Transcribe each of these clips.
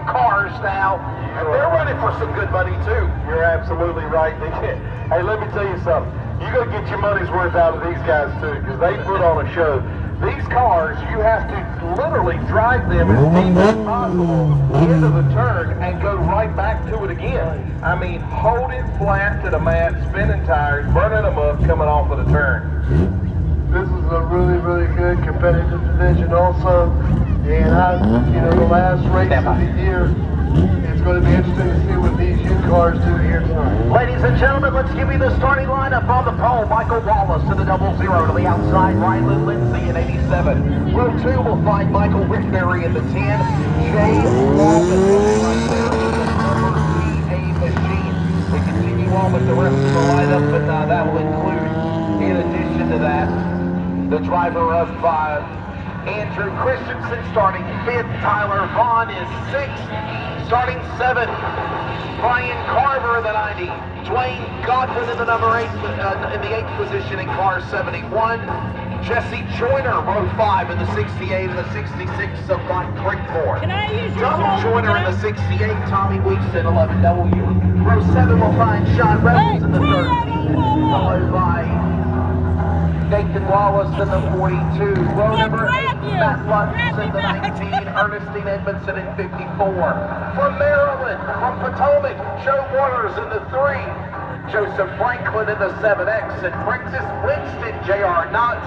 cars now, and they're running for some good money too. You're absolutely right. Hey, let me tell you something. You got to get your money's worth out of these guys too, because they put on a show. These cars, you have to literally drive them as deep as possible into the turn and go right back to it again. I mean, hold it flat to the mat, spinning tires, burning them up, coming off of the turn. This is a really, really good competitive division also. And the last race of the year, it's going to be interesting to see what these U cars do here tonight. Ladies and gentlemen, let's give you the starting lineup on the pole. Michael Wallace in the 00 to the outside. Ryan Lindsay in 87. Row 2 will find Michael Rickberry in the 10. Jay Walton right there with the number PA machine. We continue on with the rest of the lineup, but that will include, in addition to that, the driver of 5. Andrew Christensen starting 5th. Tyler Vaughn is 6th. Starting 7th. Brian Carver in the 90. Dwayne Godwin in the number 8, in the 8th position in car 71. Jesse Joyner, row 5 in the 68 and the 66 of Mike Crickmore. Donald Joyner in the 68, Tommy Weeks in 11W. Row 7 will find Sean Reynolds in the 13, followed by Nathan Wallace in the 42. Row number 8, Matt Lutz in the 19. Ernestine Edmondson in 54. From Maryland, from Potomac, Joe Waters in the 3. Joseph Franklin in the 7X. And Prentice Winston, J.R. Knotts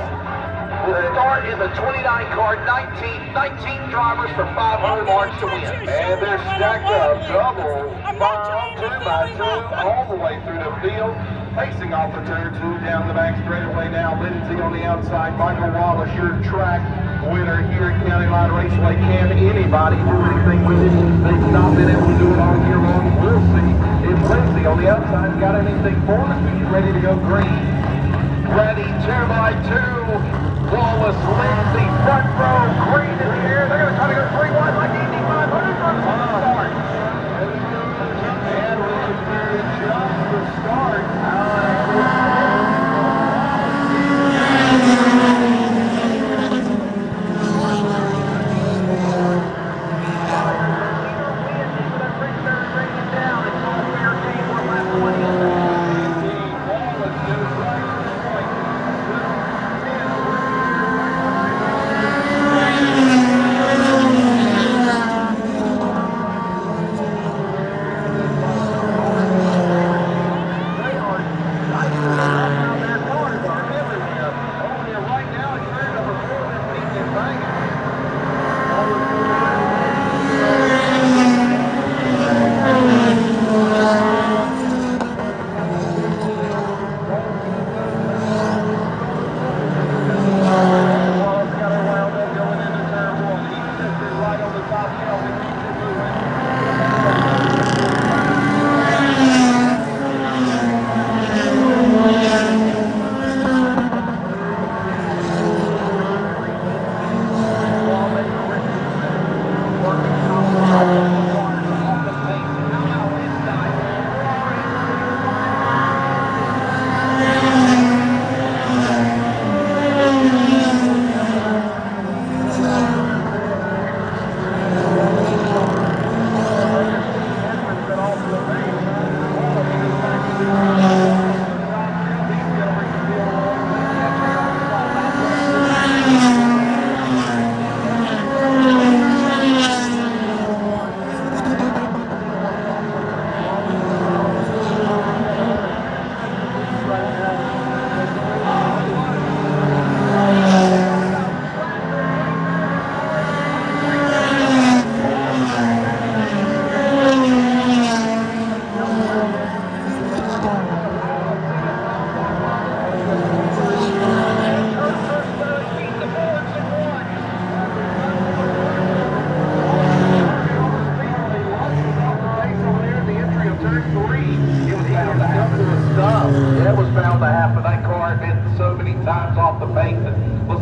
will start in the 29 car. 19 drivers for 500 marks to win. And they're stacked up double, 5, 2x2, all the way through the field. Facing off the turn 2 down the back straightaway now. Lindsay on the outside. Michael Wallace, your track winner here at County Line Raceway. Can anybody do anything with it? They've not been able to do it all year long. We'll see if Lindsay on the outside got anything for us. We get ready to go green. Ready 2x2. Wallace, Lindsay, front row, green in the air. They're going to try to go 3-1 like Indy 500 from the start. And Rosemary just the start.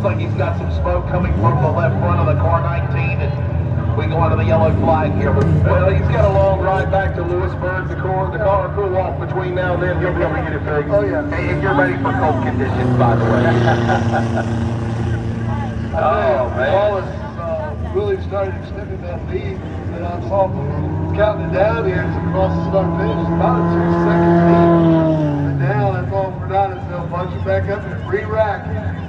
Like he's got some smoke coming from the left front of the car 19, and we go under the yellow flag here. Well, he's got a long ride back to Lewisburg. The car will cool off between now and then. He'll be able to get it fixed. Oh yeah, and you're ready for cold conditions, by the way. Oh man, Wallace really started extending that lead. and I saw counting it down here to across the start finish, it's about a 2-second lead. But now that's all for now. They'll bunch it back up and re-rack it.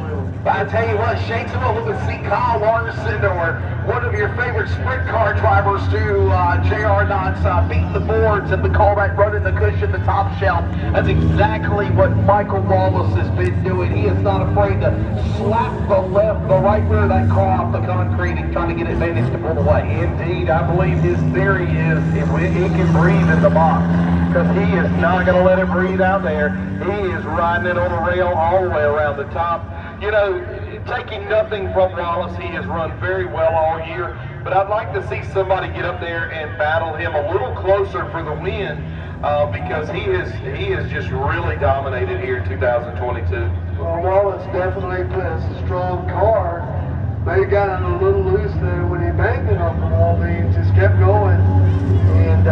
I tell you what, Shane, some of us see Kyle Larson or one of your favorite sprint car drivers do JR Knott's beating the boards and the callback running the cushion, the top shelf. That's exactly what Michael Wallace has been doing. He is not afraid to slap the right rear of that car off the concrete and trying to get advantage to pull away. Indeed, I believe his theory is if he can breathe in the box, because he is not going to let it breathe out there. He is riding it on the rail all the way around the top. You know, taking nothing from Wallace, he has run very well all year, but I'd like to see somebody get up there and battle him a little closer for the win, because he is just really dominated here in 2022. Well, Wallace definitely has a strong car. They got it a little loose there when he banged it off the wall, but he just kept going and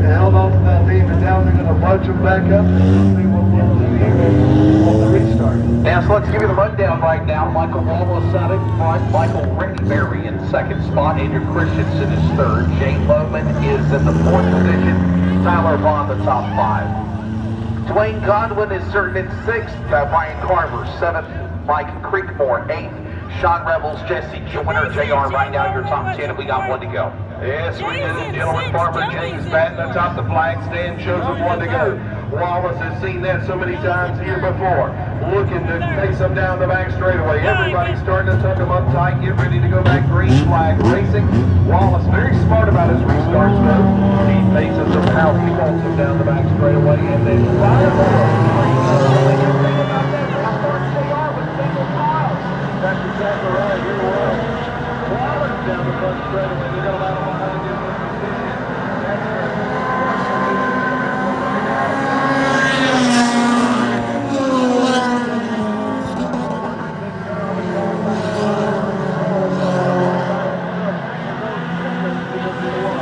held on to that lead. But now they're going to bunch them back up and see what we'll do here on the restart. Now, so let's give you the rundown right now. Michael Wallace out in front. Michael Rickberry in second spot. Andrew Christensen is third. Jane Lohman is in the fourth position. Tyler Vaughn, the top five. Dwayne Godwin is certain in sixth. Brian Carver, seventh. Mike Creekmore, eighth. Sean Rebels, Jesse Joyner, JR, right now your top 10, and we got one to go. Yes, ladies and gentlemen, Farmer James batting atop the flag stand shows us one to go. Wallace has seen that so many times here before. Looking to take some down the back straightaway. Everybody's starting to tuck them up tight, get ready to go back green flag racing. Wallace very smart about his restarts though. He paces them how he wants them down the back straightaway and then right That's exactly right. Here we are. Wallace down the front straightaway. They're going to battle behind him in position.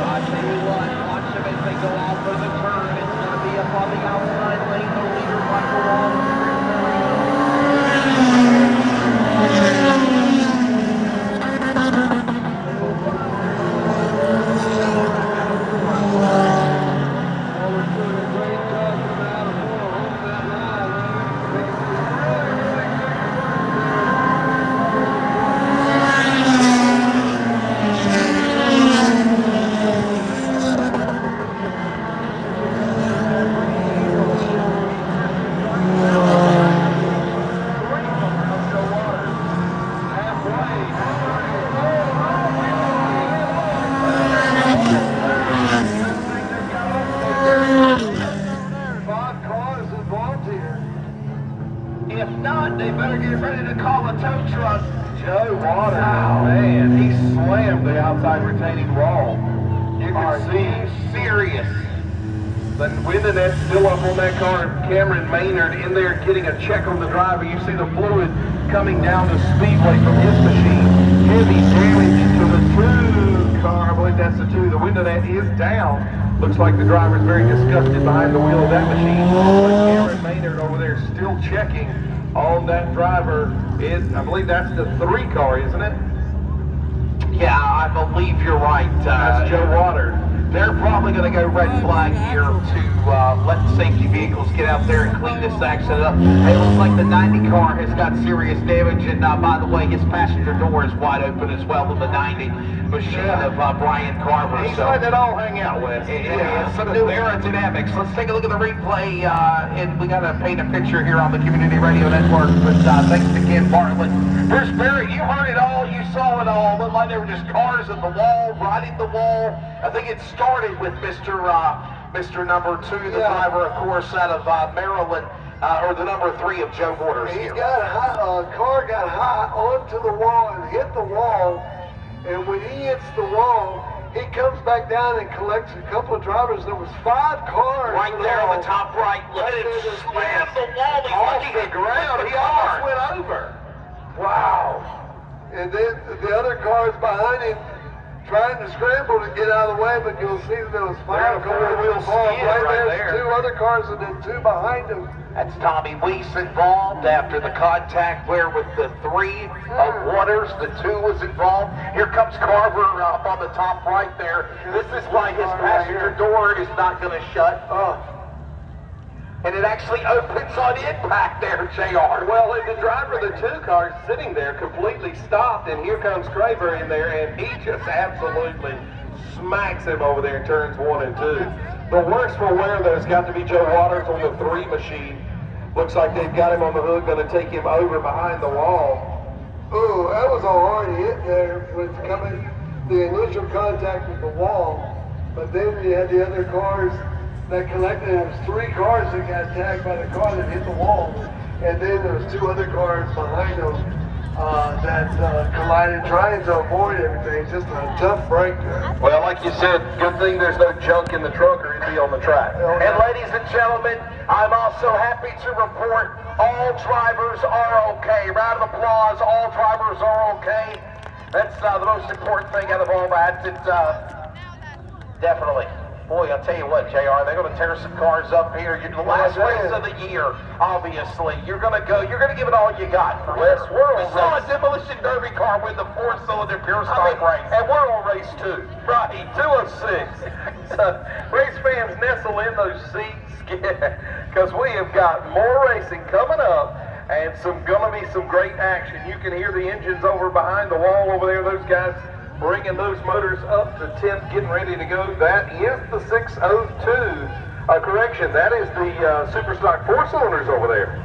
I tell you what, watch them as they go out for the turn. It's going to be up on the outside lane. The leader, Michael Wallace. If not, they better get ready to call a tow truck. Joe Waters, man, he slammed the outside retaining wall. You can see Serious. the window net still up on that car. Cameron Maynard in there getting a check on the driver. You see the fluid coming down the speedway from his machine. Heavy damage to the two car. I believe that's the two. The window net is down. Looks like the driver's very disgusted behind the wheel of that machine. But Cameron Maynard over there still checking on that driver. I believe that's the 3 car, isn't it? Yeah, I believe you're right. That's Joe Waters. They're probably going to go red flag here to let the safety vehicles get out there and clean this accident up. Hey, it looks like the 90 car has got serious damage, and by the way, his passenger door is wide open as well in the 90 machine of Brian Carver. He's letting it all hang out, Wes. It's some new aerodynamics. Let's take a look at the replay, and we got to paint a picture here on the Community Radio Network, but thanks to Ken Bartlett. Bruce Barrett, you heard it all, you saw it all. Looked like they were just cars at the wall, riding the wall. I think it started with Mr. number 2, the driver, of course, out of Maryland, or the number 3 of Joe Waters. He got high, car got high onto the wall and hit the wall, and when he hits the wall, he comes back down and collects a couple of drivers. There was 5 cars. Right there on the top right. Look at him slam the wall. He's Off looking the at ground. He almost went over. Wow. And then the other cars behind him trying to scramble to get out of the way, but you'll see that there was 5 four-wheel involved right there. 2 other cars and then 2 behind them. That's Tommy Weiss involved after the contact where with the 3 of Waters, the 2 was involved. Here comes Carver up on the top right there. This is why his passenger door is not going to shut. And it actually opens on impact there, JR. Well, the driver of the 2 cars sitting there completely stopped, and here comes Craver in there, and he just absolutely smacks him over there in turns 1 and 2. The worst for wear, though, has got to be Joe Waters on the 3 machine. Looks like they've got him on the hook, going to take him over behind the wall. Oh, that was a hard hit there with coming the initial contact with the wall. But then you had the other cars that collected. There was 3 cars that got tagged by the car that hit the wall. And then there was 2 other cars behind them that collided, trying to avoid everything. Just a tough break there. Well, like you said, good thing there's no junk in the trunk or he'd be on the track. And ladies and gentlemen, I'm also happy to report all drivers are okay. Round of applause, all drivers are okay. That's the most important thing out of all that. Definitely. Boy, I'll tell you what, JR, they're going to tear some cars up here. The last race of the year, obviously. You're going to give it all you got. West World. We saw a demolition derby car with the 4-cylinder pure stock race. And we're on race 2. Right. 2 of 6. So, race fans, nestle in those seats because we have got more racing coming up and gonna be some great action. You can hear the engines over behind the wall over there. Those guys bringing those motors up to 10th, getting ready to go. That is the 602. Correction, that is the super stock 4-cylinders over there.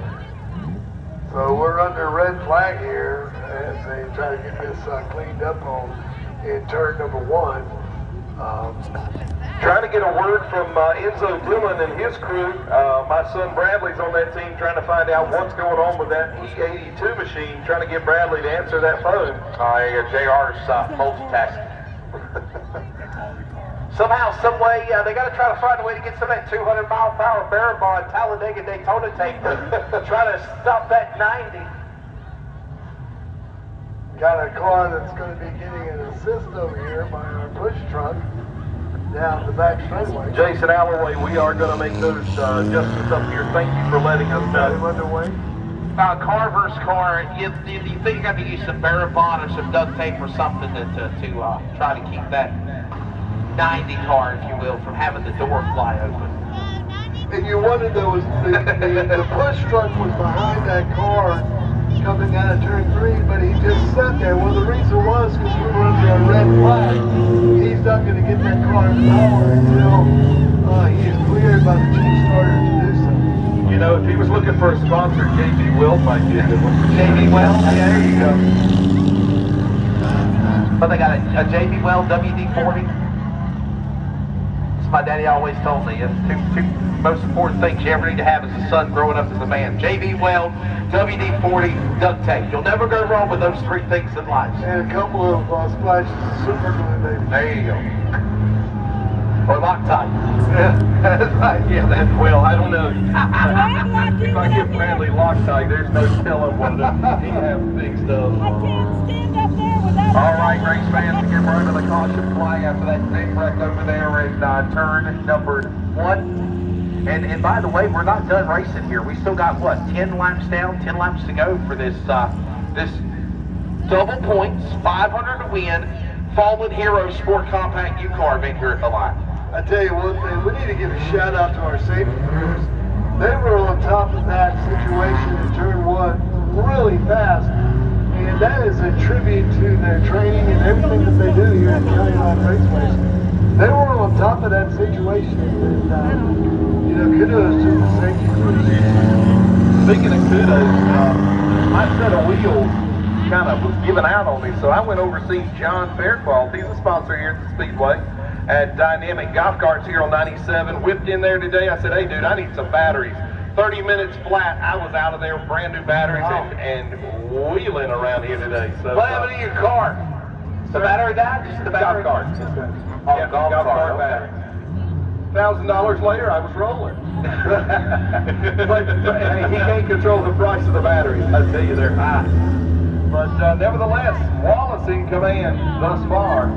So we're under red flag here as they try to get this cleaned up in turn number 1. Trying to get a word from Enzo Dillon and his crew. My son Bradley's on that team trying to find out what's going on with that E82 machine, trying to get Bradley to answer that phone. JR's multitasking. Somehow, some way, they got to try to find a way to get some of that 200-mile-per-hour barrel bar Talladega Daytona tape to try to stop that 90. Got a car that's going to be getting an assist over here by our push truck down the back straightaway. Jason Alloway, we are going to make those adjustments up here. Thank you for letting us know. Underway. Carver's car, you think you got to use some Barabon or some duct tape or something to try to keep that 90 car, if you will, from having the door fly open. And you wondered there was the push truck was behind that car coming out of turn 3, but he just sat there. Well, the reason was because we were under a red flag. He's not going to get that car in power until he is cleared by the chief starter to do so. You know, if he was looking for a sponsor, J.B. Wells might be a good one. J.B. Wells? Yeah, there you go. But they got a J.B. Wells WD-40. That's my daddy always told me. It's two most important things you ever need to have as a son growing up as a man. J.B. Wells, WD-40, duct tape. You'll never go wrong with those 3 things in life. And a couple of splashes of super glue, baby. There you go. Or Loctite. Yeah, that's right. Yeah, that's, well, I don't know. If I give Bradley Loctite, there's no telling what he has fixed up. All right, race fans, we get right to the caution flag after that big wreck over there in turn number 1. And by the way, we're not done racing here. We still got, what, 10 laps down, 10 laps to go for this this double points, 500 to win, Fallen Hero Sport Compact U-Car event here at the line. I tell you one thing, we need to give a shout out to our safety crews. They were on top of that situation in turn 1 really fast. And that is a tribute to their training and everything that they do here at County Line Speedway. They were on top of that situation, and you know, kudos to the safety crews. Speaking of kudos, my set of wheels kind of was giving out on me, so I went over to see John Faircloth. He's a sponsor here at the Speedway at Dynamic Golf Carts here on 97. Whipped in there today. I said, hey, dude, I need some batteries. 30 minutes flat, I was out of there with brand new batteries and wheeling around here today. So, what happened to your car? The battery died? Just the battery? Golf cart. Yeah, golf cart battery. $1,000 later, I was rolling. but he can't control the price of the batteries. I tell you, they're high. But nevertheless, Wallace in command thus far.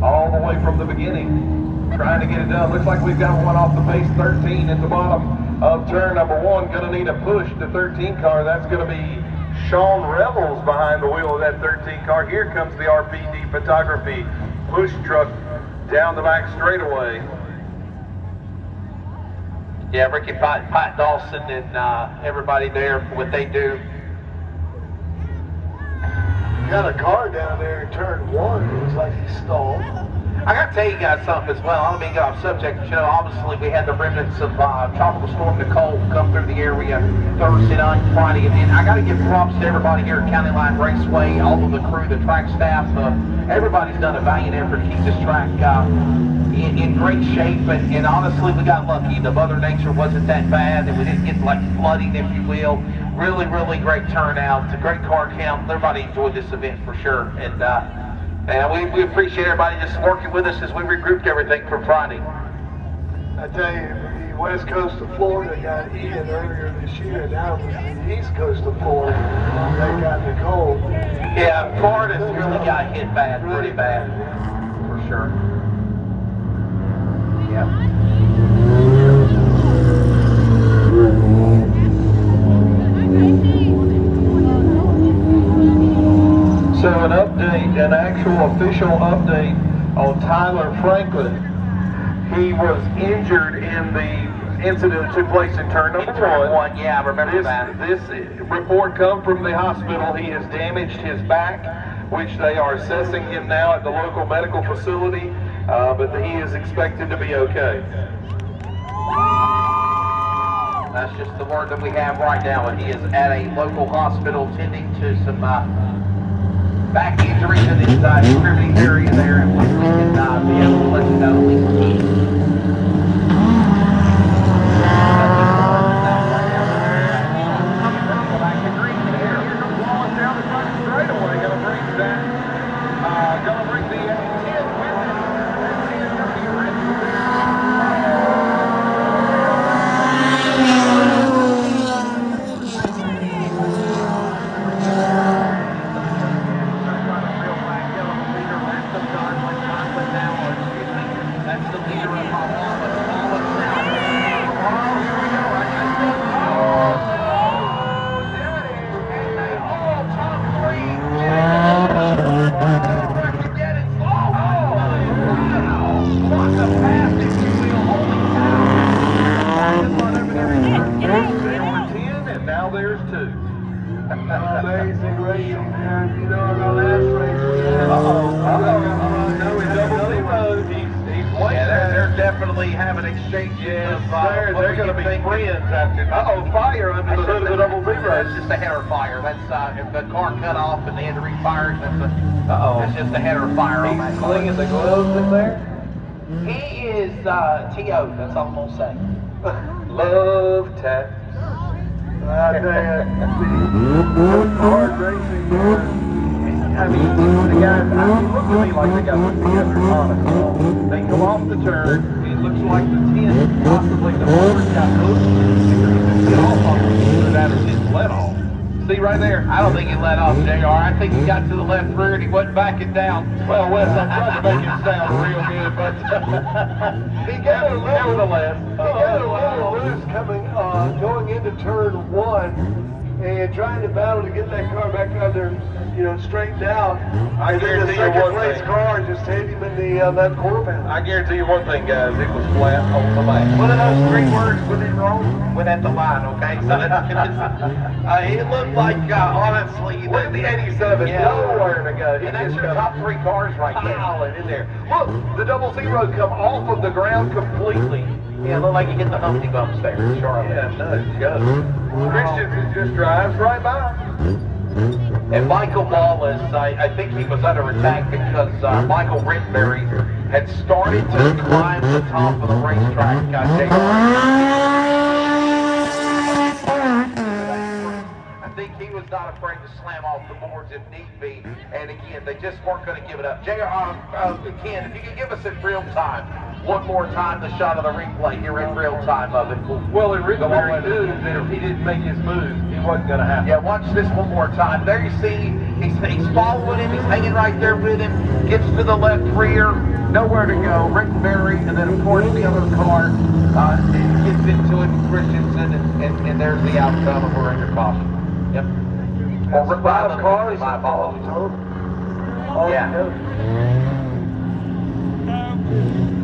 all the way from the beginning, trying to get it done. Looks like we've got one off the pace 13 at the bottom of turn number 1. Going to need a push, the 13 car. That's going to be Sean Revels behind the wheel of that 13 car. Here comes the RPD Photography push truck down the back straightaway. Yeah, Ricky Pat Dawson and everybody there for what they do. Got a car down there in turn 1. It looks like he stalled. I got to tell you guys something as well. I don't mean to get off subject, but you know, obviously we had the remnants of Tropical Storm Nicole come through the area Thursday night, Friday, and I got to give props to everybody here at County Line Raceway, all of the crew, the track staff. Everybody's done a valiant effort to keep this track in great shape, and honestly, we got lucky. The Mother Nature wasn't that bad, and we didn't get like flooding, if you will. Really, really great turnout. It's a great car count. Everybody enjoyed this event for sure, and we appreciate everybody just working with us as we regrouped everything from Friday. I tell you, the west coast of Florida got Ian earlier this year. Now it was the east coast of Florida that got Nicole. Yeah, Florida's really got hit bad, pretty bad, for sure. Yeah. So an update, an actual official update on Tyler Franklin. He was injured in the incident that took place in turn number 1. Yeah, I remember that. This report come from the hospital. He has damaged his back, which they are assessing him now at the local medical facility, but he is expected to be okay. That's just the word that we have right now, and he is at a local hospital tending to some back injuries in his extremity area there, and we can be able to let you know at least. Amazing racing there. You know, in our last race we had. No, we double zeroed. He's Yeah, they're definitely having exchanges. Yes, they're going to be friends after. Fire under the hood of the double zero. That's just a header fire. That's if the car cut off and they had to refire it. That's just a header fire on that. He's slinging the gloves in there. He is T.O. That's all I'm gonna say. Love taps. I tell you, the hard racing there. I mean, the guys, it looks to me like they got put together, honestly. They come off the turn, it looks like the 10, possibly the motor got hooked, and get off on it, that or didn't let off. See right there? I don't think he let off, JR. I think he got to the left rear and he wasn't backing down. Well, Wes, I'm trying to make it sound real good, but He got a little, nevertheless. he got a little loose coming, going into turn 1 and trying to battle to get that car back out there, you know, straightened out. I And then the guarantee you second one place thing. car just hit him in the left quarter panel. I guarantee you one thing, guys, it was flat on the back. One of those 3 words within wrong went at the line, okay? So it looked like, honestly, With the 87, nowhere to go. He And that's just your come top 3 cars right there. piling in there. Look, the double zero come off of the ground completely. Yeah, it looked like he hit the Humpty Bumps there. Sure. Yeah, no joke. Christian just drives right by. And Michael Wallace, I think he was under attack because Michael Rittenberry had started to climb the top of the racetrack. I think he was not afraid to slam off the boards if need be. And again, they just weren't going to give it up. Ken, if you could give us in real time, one more time the shot of the replay here in real time of it. Well, and Rittenberry knew that if he didn't make his move, he wasn't going to happen. Yeah, watch this one more time. There you see, he's following him, he's hanging right there with him, gets to the left rear, nowhere to go. Rittenberry, and then of course the other car gets into it, Christensen, and there's the outcome of a regular caution. Yep. Well, 5 cars. My apologies. Yeah.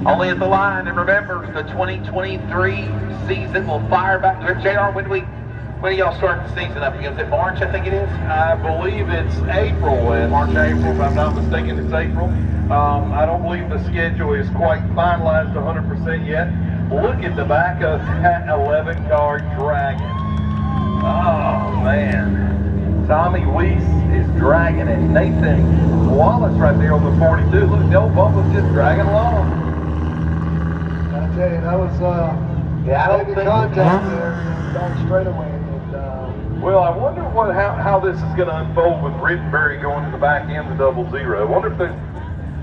Only at the line, and remember, the 2023 season will fire back. JR, when do y'all start the season up? Is it March, I think it is? I believe it's April, March, April, if I'm not mistaken, it's April. I don't believe the schedule is quite finalized 100% yet. Look at the back of that 11-car Dragon. Oh, man. Tommy Weiss is dragging it. Nathan Wallace right there on the 42. Look, the old bump was just dragging along. I tell you, that was Yeah, I don't think contact there down straightaway. Well, I wonder how this is going to unfold with Rittenberry going to the back end of 00. I wonder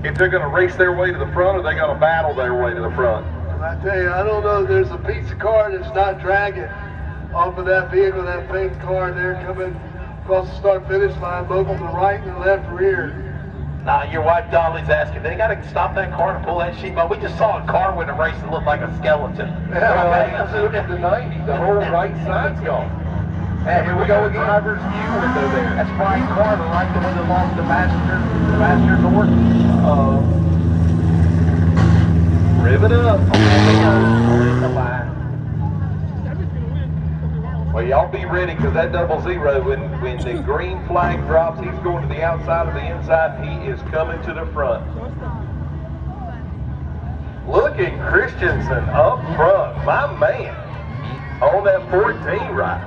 if they're going to race their way to the front, or they got to battle their way to the front. I tell you, I don't know. There's a piece of car that's not dragging off of that vehicle, that pink car there coming across the start-finish line, both on the right and the left rear. Nah, your wife Dolly's asking, they got to stop that car and pull that sheet out. We just saw a car win a race that looked like a skeleton. Yeah, look at the 90. The whole right side's gone. Hey, here we go again. Driver's view window there. That's Brian Carter, right? The one that lost the passenger door. Riv it up. Only at the line. Well, y'all be ready, because that 00, when the green flag drops, he's going to the outside of the inside. He is coming to the front. Look at Christensen up front. My man. On that 14 ride.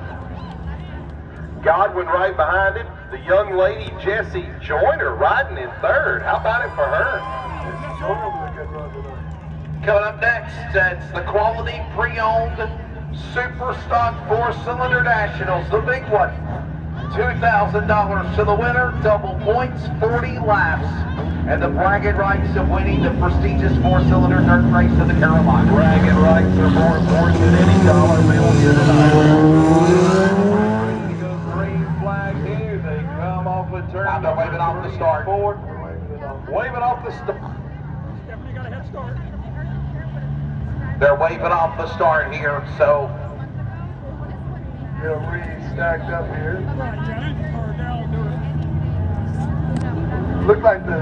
Godwin right behind him. The young lady, Jessie Joyner, riding in third. How about it for her? Coming up next, it's the quality pre-owned Super Stock 4-cylinder Nationals, the big one. $2,000 to the winner, double points, 40 laps, and the bragging rights of winning the prestigious 4-cylinder dirt race of the Carolinas. Bragging rights are more important than any dollar bill here tonight. Green flag here. They come off a turn. Now they're waving off the start. Forward. Waving off the start. Stephanie got a head start. They're waving off the start here, so They're really stacked up here. Right, Johnny. Or now do it. Looked like the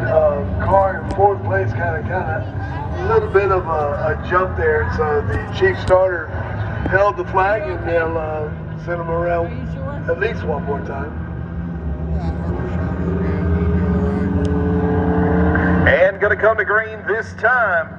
car in fourth place kind of a little bit of a jump there, so the chief starter held the flag, and they'll send them around at least one more time. And going to come to green this time.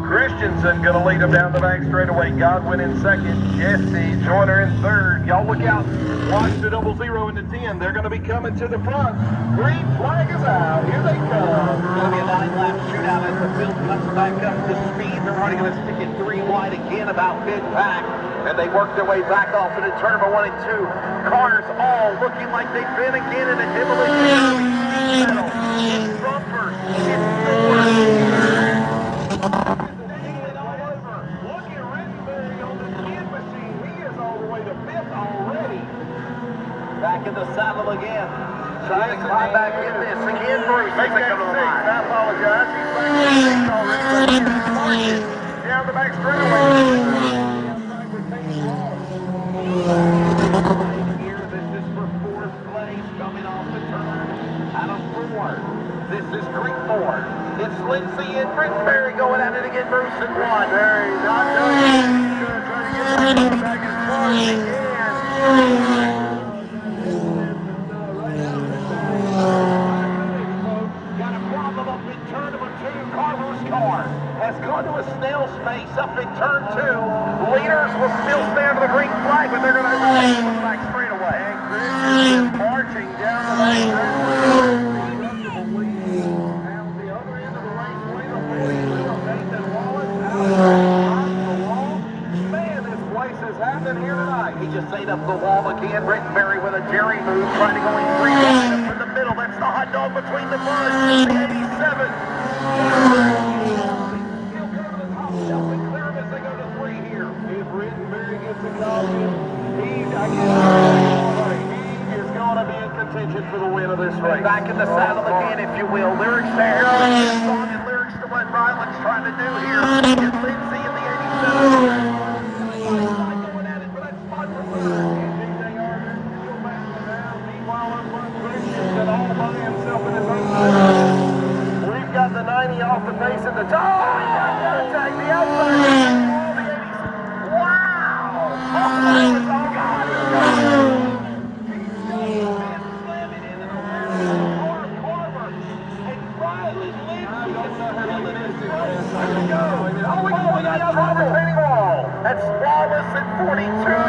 Christensen going to lead them down the back straightaway. Godwin in second. Jessie Joyner in third. Y'all look out. Watch the 00 and the 10. They're going to be coming to the front. Green flag is out. Here they come. it's going to be a 9-lap shootout as the field comes back up to speed. They're already going to stick it 3 wide again, about mid-pack. And they work their way back off into turn number 1 and 2. Cars all looking like they've been again in a demolition battle. It's bumpers. It's doors. Look at Rittenberry on the skid machine. He is all the way to 5th already. Back in the saddle again. Trying to climb back in this again, Bruce. Make As they that come to the 6. line. I apologize. He's back in the 6 already. Marching down the back straightaway. Here, this is for 4th place, coming off the turn out of 4. This is Green 4. It's Lindsay and Rittenberry going at it again, Bruce, in 1. Barry not doing it. He's going to try to get back as far as he can. Got a problem up in turn number 2. Carver's car has gone to a snail's pace up in turn 2. Leaders will still stand for the green flag, but they're going to overtake the back straightaway. And Christensen marching down the back straightaway. Here tonight. He just ate up the wall again. Rittenberry with a Jerry move, trying to go in 3 wide up in the middle. That's the hot dog between the bars. The 87. He'll go to the top shelf and clear him as they go to 3 here. If Rittenberry gets a caution, he is going to be in contention for the win of this race. Back in the saddle again, if you will. Lyrics to Harold, song and lyrics to what Ryland's trying to do here. It's Lindsay in the 87. Going at it for that spot for We've got the 90 off the pace at the top. Oh, he got contact. The outside. All the 80s. Wow. Oh, it's all gone. That's Wallace at 42.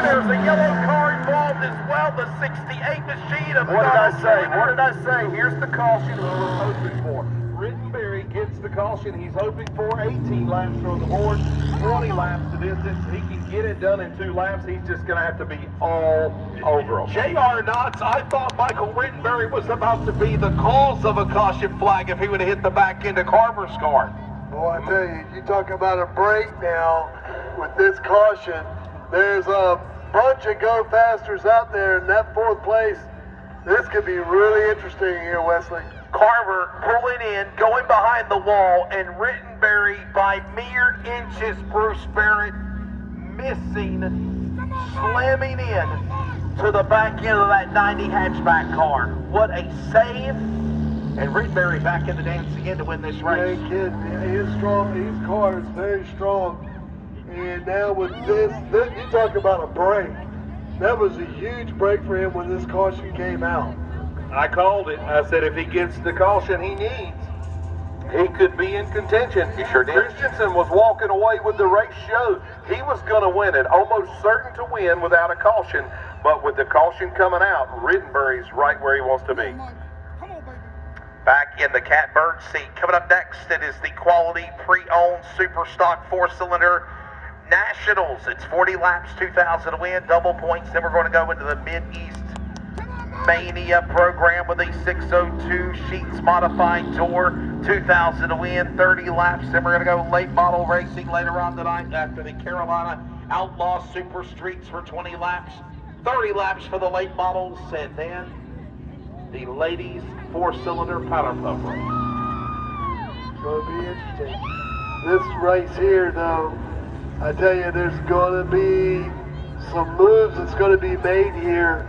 There's a yellow car involved as well. The 68 machine of What did I say? What did I say? Here's the caution he was hoping for. Rittenberry gets the caution he's hoping for. 18 laps from the board, 20 laps to distance. He can get it done in 2 laps. He's just going to have to be all over him. J.R. Knotts, I thought Michael Rittenberry was about to be the cause of a caution flag if he would have hit the back end of Carver's car. Boy, I tell you, you talk about a break now with this caution. There's a bunch of go-fasters out there in that 4th place. This could be really interesting here, Wesley. Carver pulling in, going behind the wall, and Rittenberry by mere inches, Bruce Barrett missing, slamming in to the back end of that 90 hatchback car. What a save. And Rittenberry back in the dance again to win this race. Yeah, kid, he's strong. His car is very strong. And now with this, you talk about a break. That was a huge break for him when this caution came out. I called it. I said if he gets the caution he needs, he could be in contention. He sure did. Christensen was walking away with the race show. He was going to win it, almost certain to win without a caution. But with the caution coming out, Rittenberry's right where he wants to be. Back in the catbird seat. Coming up next, it is the quality pre-owned super stock 4-cylinder Nationals. It's 40 laps, 2,000 to win, double points. Then we're going to go into the Mid-East Mania program with a 602 Sheets modified tour, 2,000 to win, 30 laps. Then we're going to go late model racing later on tonight after the Carolina Outlaw Super Streets for 20 laps, 30 laps for the late models, and then the ladies 4-cylinder powder puff race. It's going to be interesting. This race here, though, I tell you, there's going to be some moves that's going to be made here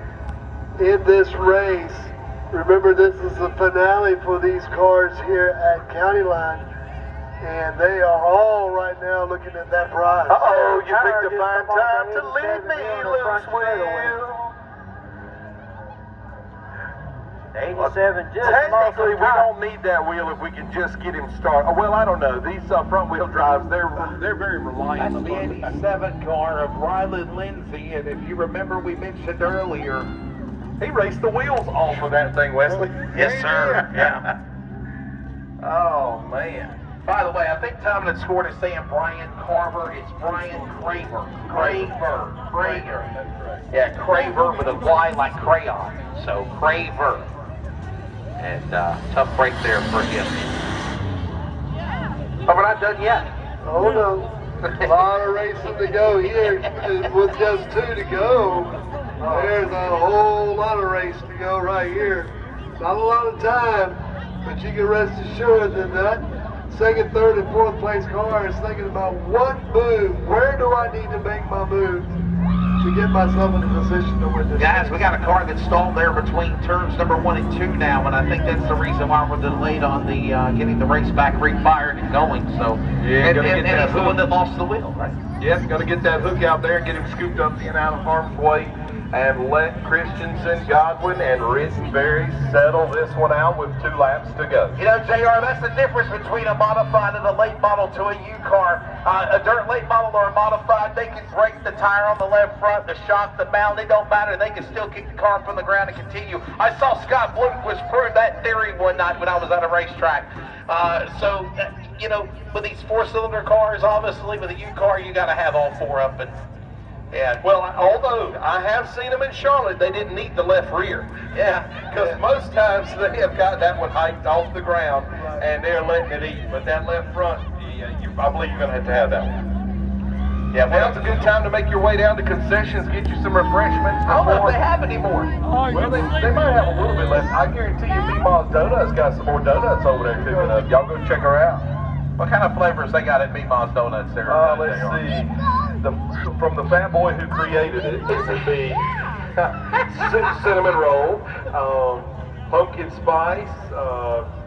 in this race. Remember, this is the finale for these cars here at County Line, and they are all right now looking at that prize. Uh-oh, you picked a fine time to lead me, loose wheel. 87 just Technically, we don't need that wheel if we can just get him started. Well, I don't know. These front-wheel drives, they're very reliant. That's the 87 car of Ryland Lindsay, and if you remember, we mentioned earlier, He raced the wheels off of that thing, Wesley. yes, sir. Yeah. Oh, man. By the way, I think Tom had scored is saying Brian Carver. It's Brian Craver. Craver. Yeah, Craver with a Y like crayon. So Craver. And tough break there for him. Oh, we're not done yet. Hold on. A lot of racing to go here. With just 2 to go, there's a whole lot of race to go right here. Not a lot of time, but you can rest assured that that 2nd, 3rd, and 4th place car is thinking about what move, where do I need to make my move to get myself in a position to win this Guys, race. we got a car that's stalled there between turns number 1 and 2 now, and I think that's the reason why we're delayed on the getting the race back refired and going. So, Yeah, and gotta get that he's the hook. one that lost the wheel, right? Yes, got to get that hook out there, get him scooped up in and out of harm's way, and let Christensen, Godwin, and Rittenberry settle this one out with 2 laps to go. You know, JR, that's the difference between a modified and a late model to a U car. A dirt late model or a modified, they can break the tire on the left front, the shock, the mount, it don't matter. They can still kick the car from the ground and continue. I saw Scott Bloomquist prove that theory one night when I was at a racetrack. You know, with these 4-cylinder cars, obviously, with a U car, you got to have all 4 up and yeah. Well, although I have seen them in Charlotte, they didn't need the left rear. Yeah. Because most times they have got that one hiked off the ground and they're letting it eat. But that left front, I believe you're going to have that one. Yeah, well, it's a good time to make your way down to concessions, get you some refreshments. I don't know if they have any more. Oh, Well, they might have a little bit less. I guarantee you Meemaw's Donuts got some more donuts over there cooking up. Y'all go check her out. What kind of flavors they got at Meemaw's Donuts there? Let's see. From the fat boy who created it would be cinnamon roll, pumpkin spice,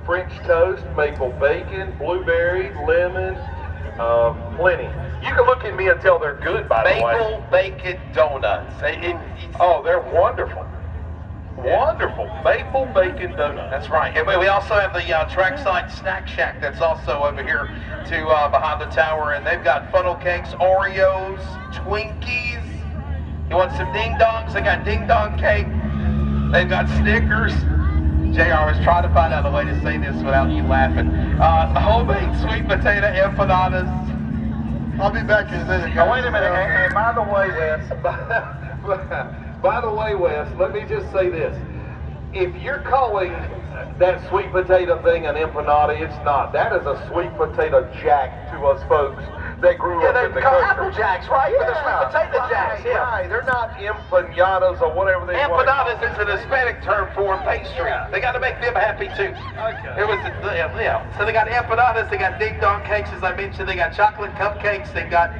French toast, maple bacon, blueberry, lemon, plenty. You can look at me and tell they're good, by the way. Maple bacon donuts. Oh, they're wonderful. Wonderful. Maple bacon donuts. That's right. And we also have the Trackside Snack Shack that's also over here to behind the tower, and they've got funnel cakes, Oreos, Twinkies. You want some ding dongs? They got ding dong cake. They've got Snickers. JR was trying to find out a way to say this without you laughing. Homemade sweet potato empanadas. I'll be back in a minute. Now, wait a minute. And by the way, Wes, let me just say this. If you're calling that sweet potato thing an empanada, it's not. That is a sweet potato jack to us folks that grew up in the call country. Apple Jacks, right? Yeah, They're sweet potato jacks, yeah. Right. They're not empanadas or whatever they want. Empanadas is an Hispanic term for pastry. Yeah. They got to make them happy too. Okay. It was, yeah. So they got empanadas, they got ding dong cakes, as I mentioned. They got chocolate cupcakes. They got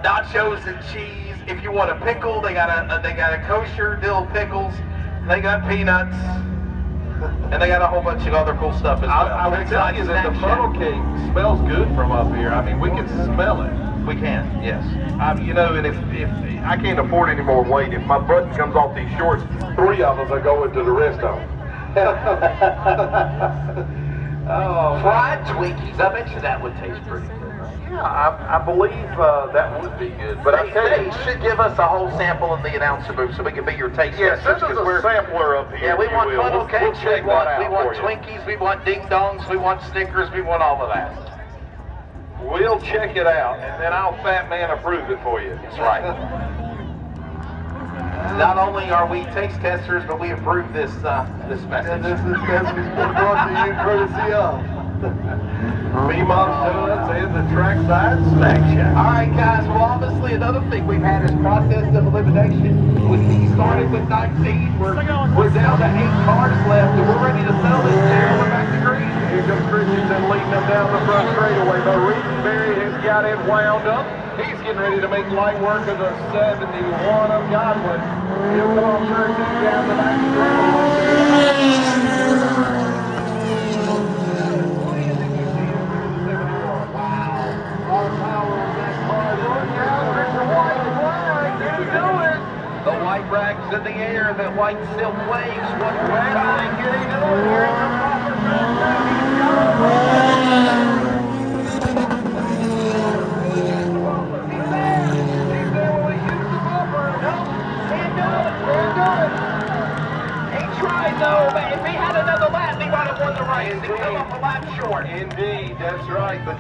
nachos and cheese. If you want a pickle, they got a kosher dill pickles. They got peanuts. And they got a whole bunch of other cool stuff as well. I would tell you that the funnel cake smells good from up here. I mean, we can smell it. We can, yes. You know, and if I can't afford any more weight, if my button comes off these shorts, 3 of them are going to the rest of them. Oh, Fried Twinkies. I bet you that would taste pretty good. yeah, I believe that would be good. But I tell They you, should give us a whole sample in the announcer booth so we can be your taste yes, testers. this is a sampler up here. Yeah, we if you want will. funnel We'll cakes, we check want that out for you. Twinkies, we want ding dongs, we want Snickers, we want all of that. We'll check it out, and then I'll fat man approve it for you. That's right. Not only are we taste testers, but we approve this message. And this is brought to you courtesy of Meemaw's Donuts and the Trackside Snack Shack. All right, guys. Well, obviously, another thing we've had is process of elimination. We started with 19. We're down to 8 cars left, and we're ready to settle this down. We're back to green. Here comes Christensen leading them down the front straightaway, but Reesenberry has got it wound up. He's getting ready to make light work of the 71 of Godwin. He'll come on turn 2 down the back straightaway. The white rag's in the air, the white silk waves. What we're trying to get into here. He tried though, but if he had another lap, he might have won the race. He came up a lap short. Indeed, that's right. But